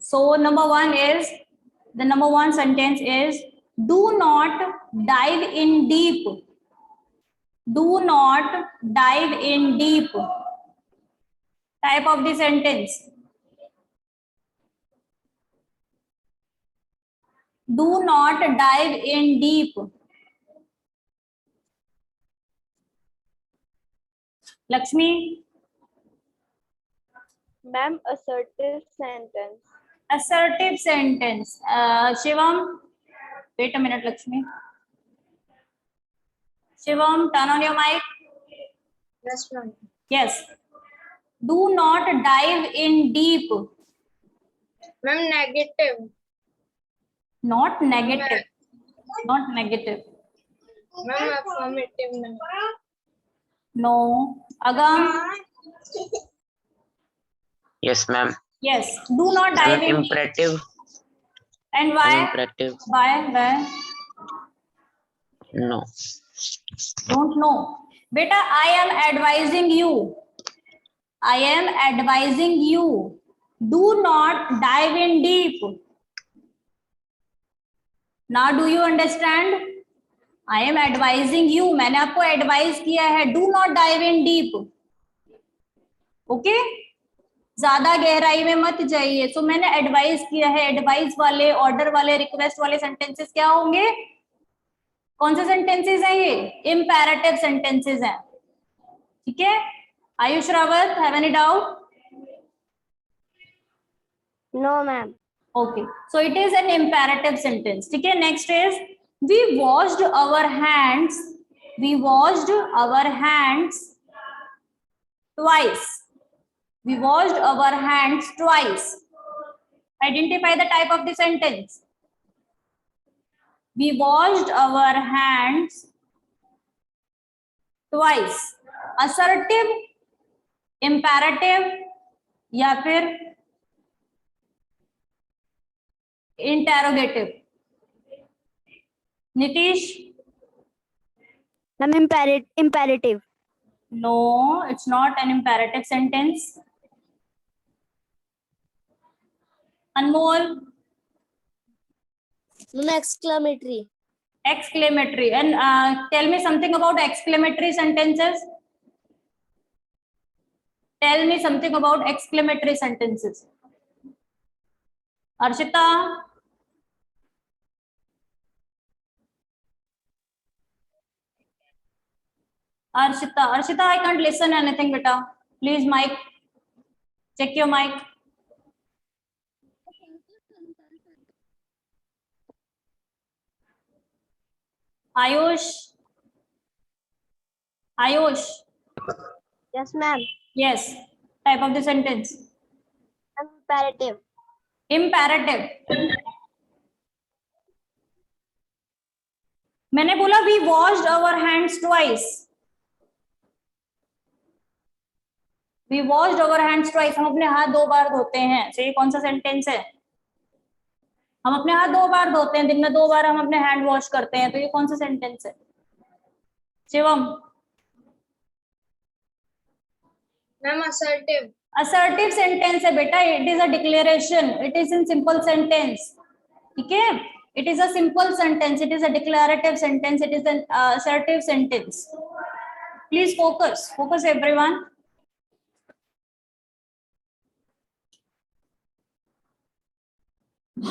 So number one sentence is, do not dive in deep. Do not dive in deep. Type of the sentence. Do not dive in deep. Lakshmi. Ma'am, assertive sentence. Assertive sentence. Shivam, wait a minute, Lakshmi. Shivam, turn on your mic. Yes, ma'am. Yes. Do not dive in deep. Ma'am, negative. Not negative. Not negative. Ma'am, affirmative. No. Agam. Yes, ma'am. Yes. Do not dive in deep. Imperative. And why? Imperative. Why? No. Don't know. Beta, I am advising you. I am advising you. Do not dive in deep. Now do you understand? I am advising you. मैंने आपको advise किया है. Do not dive in deep. Okay? ज्यादा गहराई में मत जाइए. So मैंने एडवाइज किया है. एडवाइस वाले, ऑर्डर वाले, रिक्वेस्ट वाले सेंटेंसेस क्या होंगे? कौन से सेंटेंसेस हैं ये? इम्पेरेटिव सेंटेंसेस हैं. ठीक है? Ayush Rawat, have any doubt? No, ma'am. Okay, so it is an imperative sentence. ठीक है? Next is, we washed our hands. We washed our hands twice. We washed our hands twice. Identify the type of the sentence. We washed our hands twice. Assertive, imperative या फिर interrogative? Nitish? Ma'am, imperative. No, it's not an imperative sentence. Anmol? Ma'am, exclamatory. Exclamatory. And tell me something about exclamatory sentences. Tell me something about exclamatory sentences. Arshita? Arshita, I can't listen anything, beta. Please, mic. Check your mic. Ayush? Yes, ma'am. Yes. Type of the sentence. Imperative. Imperative. मैंने बोला we washed our hands twice. We washed our hands twice. हम अपने हाथ 2 बार धोते हैं. तो ये कौन सा सेंटेंस है? हम अपने हाथ 2 बार धोते हैं. दिन में 2 बार हम अपने हैंड वॉश करते हैं. तो ये कौन सा सेंटेंस है? Shivam? Ma'am, assertive. Assertive sentence है बेटा. It is a declaration. It is in simple sentence. ठीक है? It is a simple sentence. It is a declarative sentence. It is an assertive sentence. Please focus. Focus, everyone.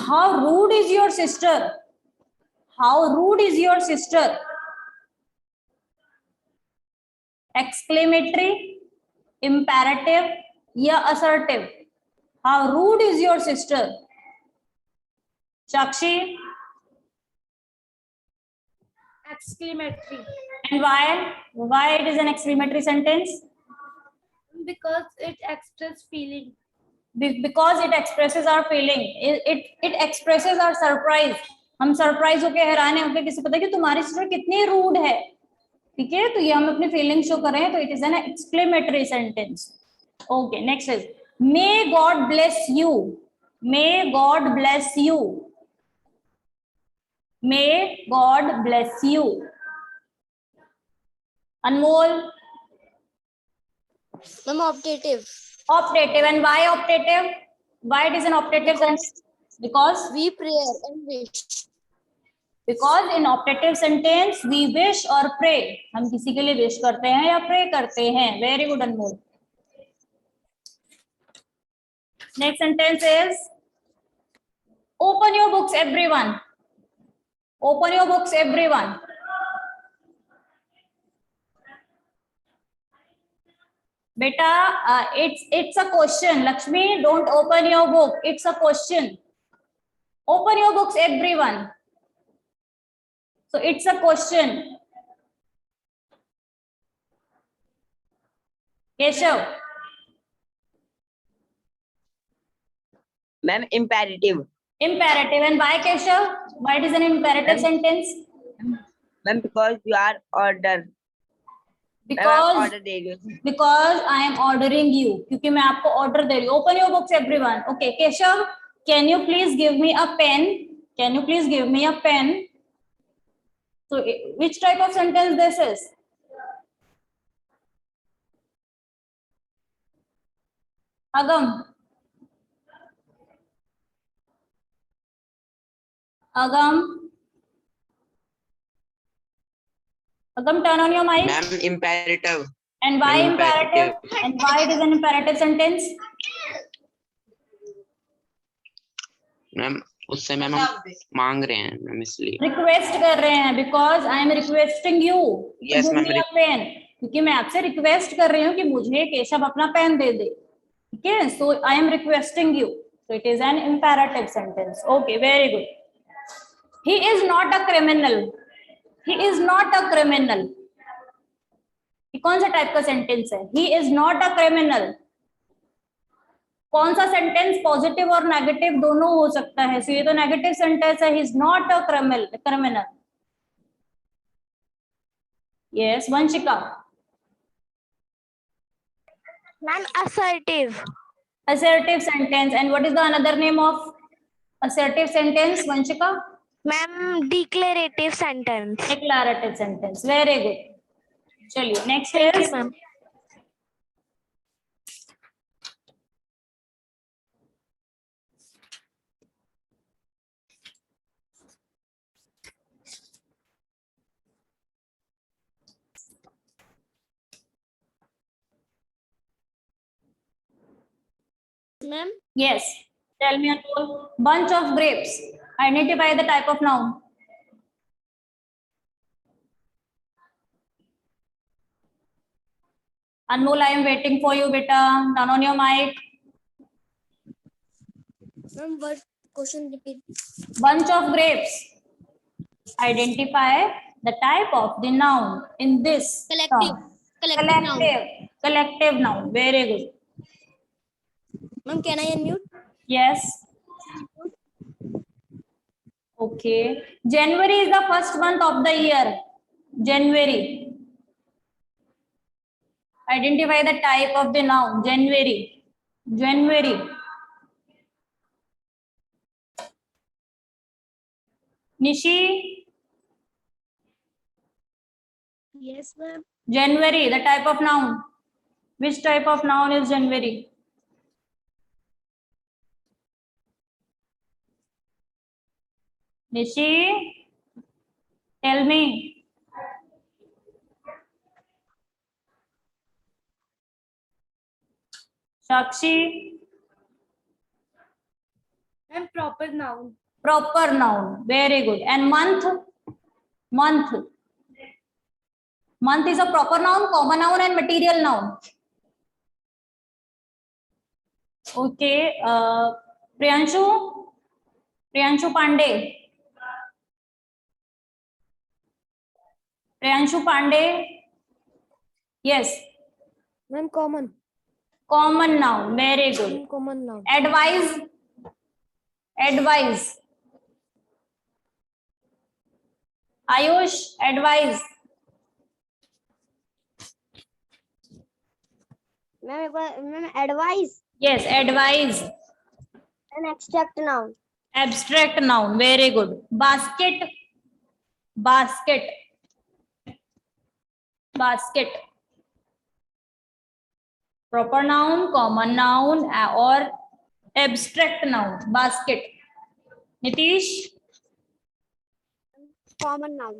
How rude is your sister? How rude is your sister? Exclamatory, imperative या assertive? How rude is your sister? Shakshi? Exclamatory. And why it is an exclamatory sentence? Because it expresses feeling. Because it expresses our feeling. It expresses our surprise. हम surprise होके हैरान है होके किसी पता है कि तुम्हारी सिस्टर कितनी रूड है. ठीक है? तो ये हम अपनी फीलिंग शो कर रहे हैं. तो it is an exclamatory sentence. Okay, next is may God bless you. May God bless you. May God bless you. Anmol? Ma'am, optative. Optative. And why optative? Why it is an optative sentence? Because We pray and wish. in optative sentence we wish और pray, हम किसी के लिए wish करते हैं या pray करते हैं. Very good, Anmol. Next sentence is, open your books everyone. Open your books everyone. Beta, it's a question. Lakshmi, don't open your book. It's a question. Open your books everyone. So it's a question. Keshav. Ma'am, imperative. Imperative. And why, Keshav? Why it is an imperative sentence? Ma'am, because you are order. Because order दे रही हूँ. because I am ordering you. क्योंकि मैं आपको order दे रही हूँ. Open your books everyone. Okay, Keshav, can you please give me a pen? Can you please give me a pen? So which type of sentence this is? Agam. Agam, turn on your mic. Ma'am, imperative. And why Ma'am, imperative? And why it is an imperative sentence? Ma'am, उससे ma'am हम मांग रहे हैं ma'am इसलिए. Request कर रहे हैं, because I am requesting you. Yes, Give ma'am. me a pen. क्योंकि मैं आपसे request कर रही हूँ कि मुझे केशव अपना पेन दे दे. ठीक है? So I am requesting you. So it is an imperative sentence. Okay, very good. He is not a criminal. He is not a criminal. ये कौन सा टाइप का सेंटेंस है? He is not a criminal. कौन सा sentence positive और negative दोनों हो सकता है? सो ये तो नेगेटिव सेंटेंस है. He is not a criminal. Yes, Vanshika. Ma'am, assertive. Assertive sentence. And what is the another name of assertive sentence, Vanshika? Ma'am, declarative sentence. Declarative sentence. Very good. चलिए next Thank is you, ma'am. Ma'am, yes. Tell me, Anmol. Bunch of grapes. Identify the type of noun. Anmol, I am waiting for you, beta. Turn on your mic. ma'am, what question repeat? Bunch of grapes. Identify the type of the noun in this Collective. term. Collective noun. Collective noun. Very good. Ma'am, can I unmute? Yes. Okay. January is the first month of the year. January. Identify the type of the noun. January. January. Nishi. Yes, ma'am. January, the type of noun. Which type of noun is January? Nishi, tell me. Sakshi, Ma'am, proper noun. proper noun. Very good. And month? Month. Month is a proper noun, common noun, and material noun. Okay. Priyanshu Pandey. Priyanshu Pandey. Yes. Ma'am, common. Common noun. Very good. Common noun. Advise. Advise. Ayush, advise. Ma'am, advise. Yes, advise. An abstract noun. Abstract noun. Very good. Basket. Basket. Basket. Proper noun, common noun, or abstract noun basket. Nitish. Common noun.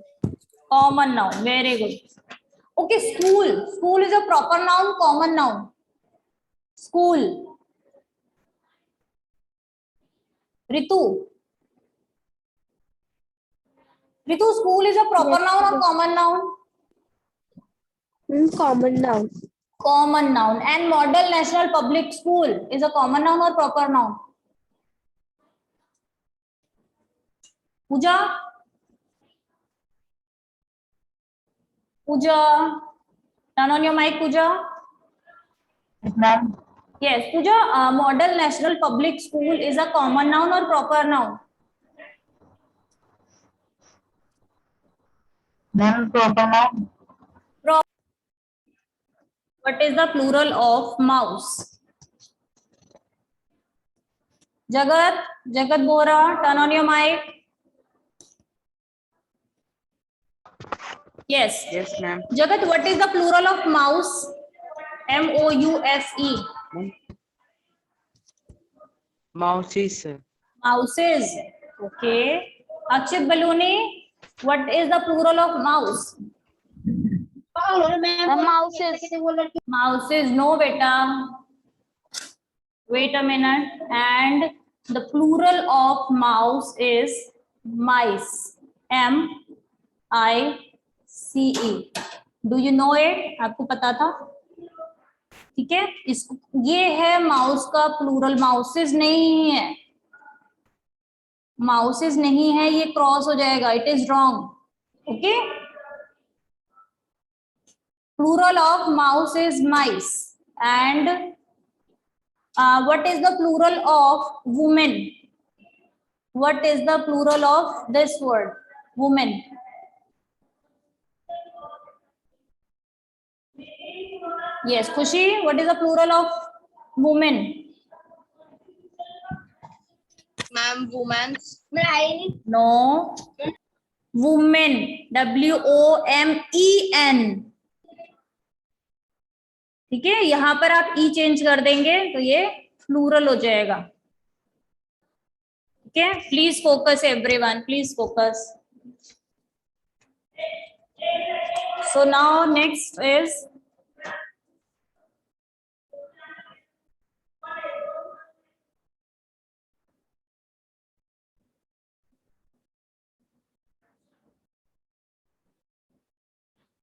Common noun. Very good. Okay, school. School is a proper noun, common noun. School. Ritu. Ritu, school is a proper noun or common noun? Common noun. Common noun. And Model National Public School is a common noun or proper noun? Pooja. Pooja. Turn on your mic, Pooja. Ma'am, Yes, Pooja. Model National Public School is a common noun or proper noun? ma'am, proper noun. What is the plural of mouse? Jagat. Jagat Bora. Turn on your mic. Yes. Yes, ma'am. Jagat, what is the plural of mouse? M-O-U-S-E. Mouses. Mouses. Okay. Akshit Baluni, what is the plural of mouse? Mouses. Mouses. No, beta. Wait a minute. And the plural of mouse is mice. M-I-C-E. Do you know it? आपको पता था? ठीक है. इसको ये है mouse का plural. Mouses नहीं है. माउसेस नहीं है, ये क्रॉस हो जाएगा. It is wrong. Okay. Plural of mouse is mice. And what is the plural of woman? What is the plural of this word? Woman. Yes, Khushi, what is the plural of woman? Ma'am, woman. No. Woman. W-O-M-E-N. ठीक है. यहां पर आप ई change कर देंगे तो ये plural हो जाएगा. ठीक है. Please focus everyone. Please focus. So now next is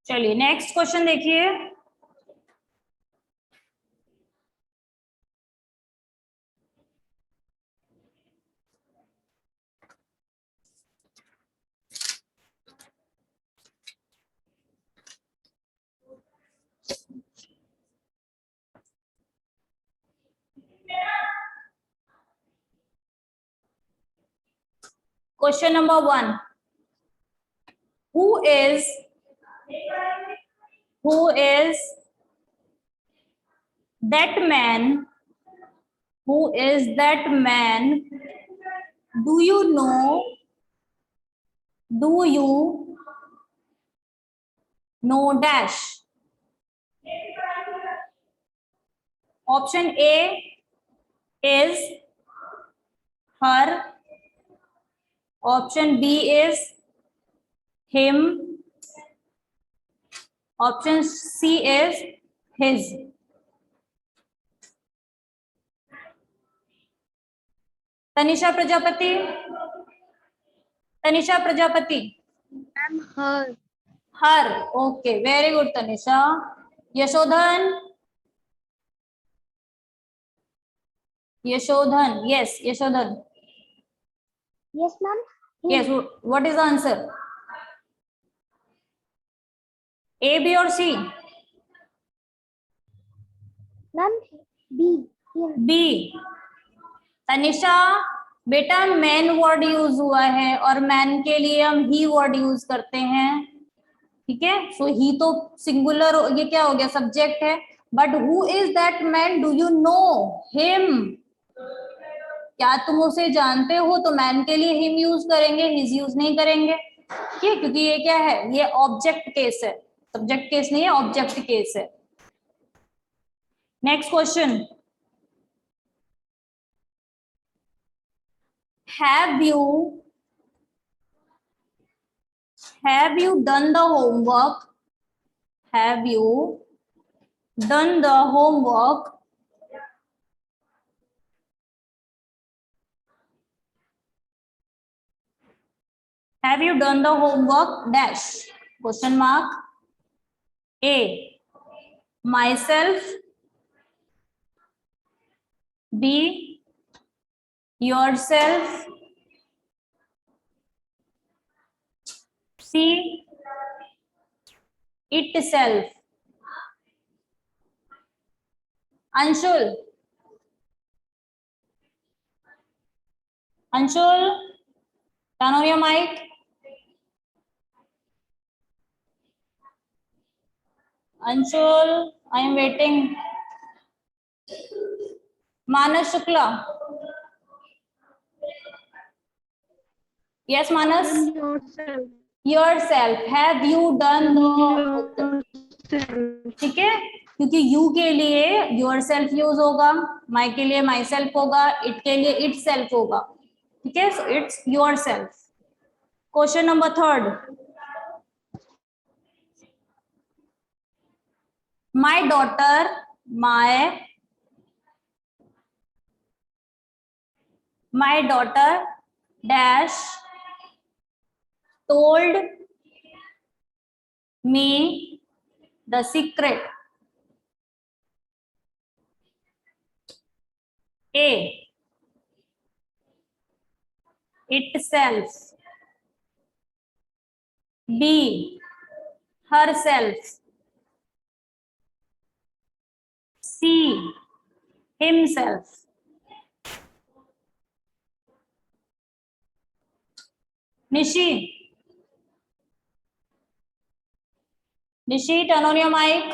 चलिए नेक्स्ट क्वेश्चन देखिए. Question number 1. Who is that man? Who is that man? Do you know? Do you know dash? Option A is her. Option B is him. Option C is his. Tanisha Prajapati. Tanisha Prajapati. Ma'am, her. Her. Okay, very good Tanisha. Yashodhan. Yashodhan. Yes, Yashodhan. Yes, ma'am. Yes, what is the answer? A, B or C? Ma'am, B. Here. B. Tanisha बेटा man word use हुआ है और man के लिए हम ही word use करते हैं. ठीक है. सो ही तो सिंगुलर, ये क्या हो गया? सब्जेक्ट है. But who is that man? Do you know him? क्या तुम उसे जानते हो? तो मैन के लिए हिम यूज करेंगे, हिज यूज नहीं करेंगे. ठीक है. क्योंकि ये क्या है? ये ऑब्जेक्ट केस है. सब्जेक्ट केस नहीं है, ऑब्जेक्ट केस है. Next question. Have you done the homework? Have you done the homework? Have you done the homework? Dash. Question mark. A. Myself. B. Yourself. C. Itself. Anshul. Anshul, turn on your mic. Anshul, I am waiting. Manas Shukla. Yes, Manas. Yourself. Yourself. Have you done the? ठीक है, क्योंकि you के लिए yourself use होगा, my के लिए myself होगा, it के लिए itself होगा. ठीक है, so it's yourself. Question number 3. My daughter, my daughter dash told me the secret. A. Itself. B. Herself. C. Himself. Nishi. Nishi, turn on your mic.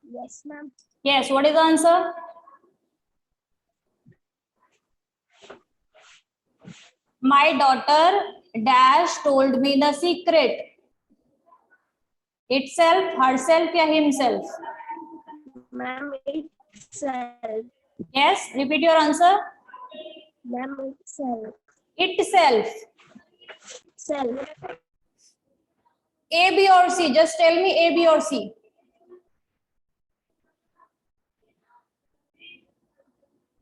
Yes, ma'am. Yes, what is the answer? My daughter dash told me the secret. Itself, herself या himself? Ma'am, itself. Yes, repeat your answer. Ma'am, itself. Itself. Self. A, B or C? Just tell me A, B or C.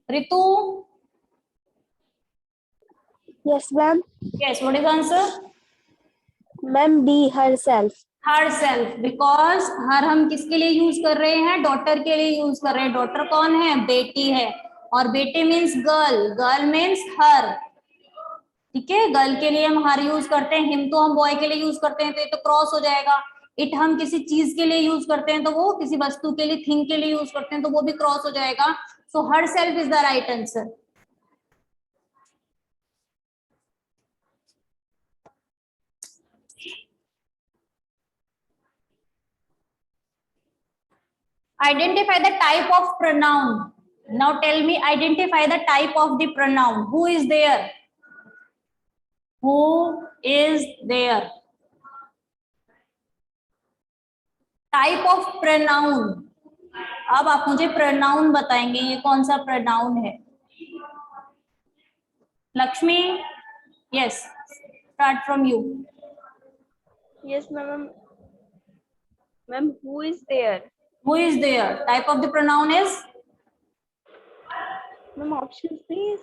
Ritu? Yes, ma'am. Yes, what is the answer? Ma'am, B, herself. Herself, because हर हम किसके लिए use कर रहे हैं? Daughter के लिए use कर रहे हैं. डॉटर कौन है? बेटी है, और बेटी मीन्स गर्ल, गर्ल मीन्स हर. ठीक है, गर्ल के लिए हम हर यूज करते हैं, हिम तो हम बॉय के लिए यूज करते हैं, तो ये तो क्रॉस हो जाएगा. इट हम किसी चीज के लिए यूज करते हैं, तो वो किसी वस्तु के लिए, थिंग के लिए यूज करते हैं, तो वो भी क्रॉस हो जाएगा. So herself is the right answer. Identify the type of pronoun. Now tell me, identify the type of the pronoun. Who is there? Who is there? Type of pronoun. अब आप मुझे pronoun बताएंगे, ये कौन सा pronoun है? Lakshmi, yes, start from you. Yes, ma'am. Ma'am, who is there? Who is there? Type of the pronoun is? Ma'am, options please.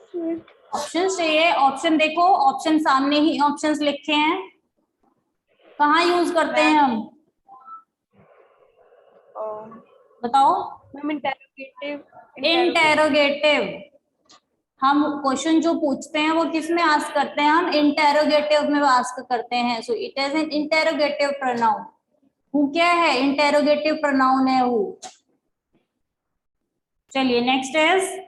Options चाहिए. Option देखो, ऑप्शन सामने ही ऑप्शंस लिखे हैं. कहाँ यूज करते हैं हम? बताओ. Ma'am, interrogative. इंटेरोगेटिव. हम क्वेश्चन जो पूछते हैं वो किस में आस्क करते हैं? हम इंटेरोगेटिव में आस्क करते हैं. So it is an interrogative pronoun. Who क्या है? इंटेरोगेटिव प्रोनाउन है हु. चलिए next is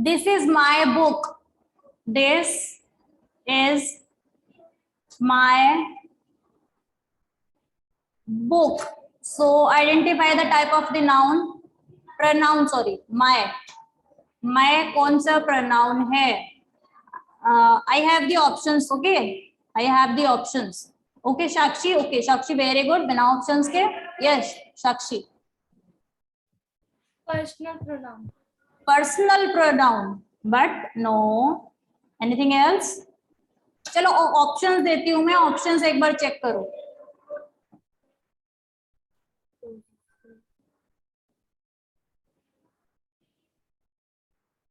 this is my book. This is my book. So identify the type of the pronoun. Sorry, my कौन सा pronoun है? I have the options. Okay, I have the options. Okay, Sakshi. Okay, Sakshi, very good. बिना options के. Yes, Sakshi. Personal pronoun. Personal pronoun, but no. Anything else? चलो options देती हूँ मैं. Options एक बार चेक करो.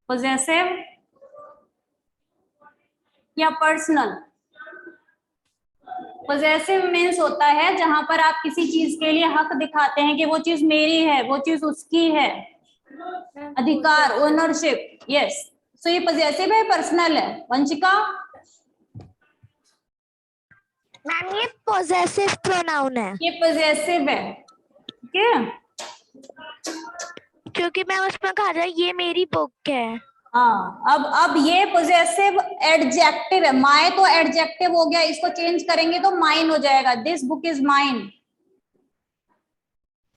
possessive या पर्सनल. possessive मीन्स होता है जहां पर आप किसी चीज के लिए हक दिखाते हैं कि वो चीज मेरी है, वो चीज उसकी है. अधिकार, ओनरशिप. यस. सो ये possessive है, पर्सनल है. वंशिका. मैम ये पोजेसिव प्रोनाउन है ये possessive है. ओके. क्योंकि मैं उसमें कहा था ये मेरी बुक है. हाँ, अब ये पोजेसिव एडजेक्टिव है. माय तो एडजेक्टिव हो गया, इसको चेंज करेंगे तो माइन हो जाएगा. This book is mine.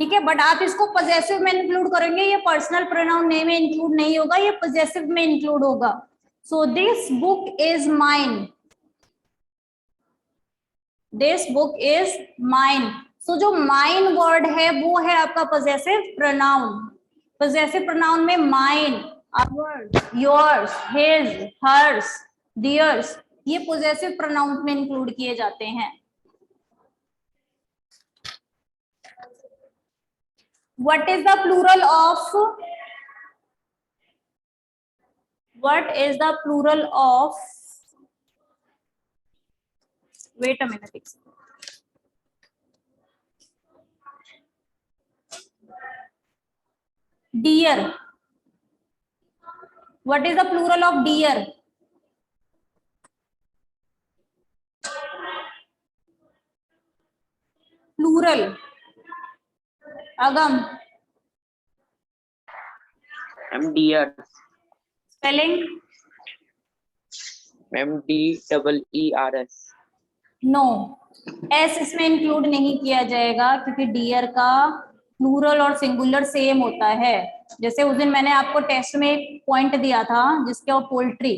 ठीक है, बट आप इसको पोजेसिव में इंक्लूड करेंगे, ये पर्सनल प्रोनाउन नेम में इंक्लूड नहीं होगा, ये पोजेसिव में इंक्लूड होगा. So this book is mine. This book is mine. So जो माइन वर्ड है वो है आपका पोजेसिव प्रोनाउन. पोजेसिव प्रोनाउन में mine, ours, yours, his, hers, theirs, ये possessive pronouns में इंक्लूड किए जाते हैं. What is the plural of? What is the plural of? Wait a minute. Dear. What is the plural of dear? Plural. Agam. Ma'am dear. Spelling. Ma'am DEERS. No, S इसमें include नहीं किया जाएगा क्योंकि dear का plural और singular same होता है. जैसे उस दिन मैंने आपको टेस्ट में एक पॉइंट दिया था जिसके पोल्ट्री.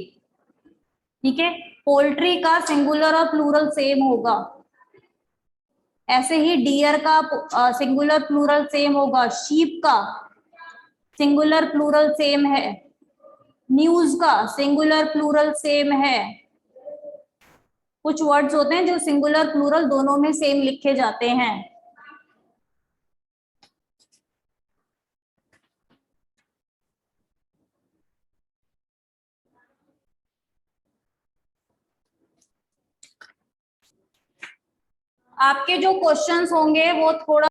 ठीक है, पोल्ट्री का सिंगुलर और प्लूरल सेम होगा. ऐसे ही डियर का सिंगुलर प्लूरल सेम होगा. शीप का सिंगुलर प्लूरल सेम है. न्यूज का सिंगुलर प्लूरल सेम है. कुछ वर्ड्स होते हैं जो सिंगुलर प्लूरल दोनों में सेम लिखे जाते हैं. आपके जो क्वेश्चंस होंगे वो थोड़ा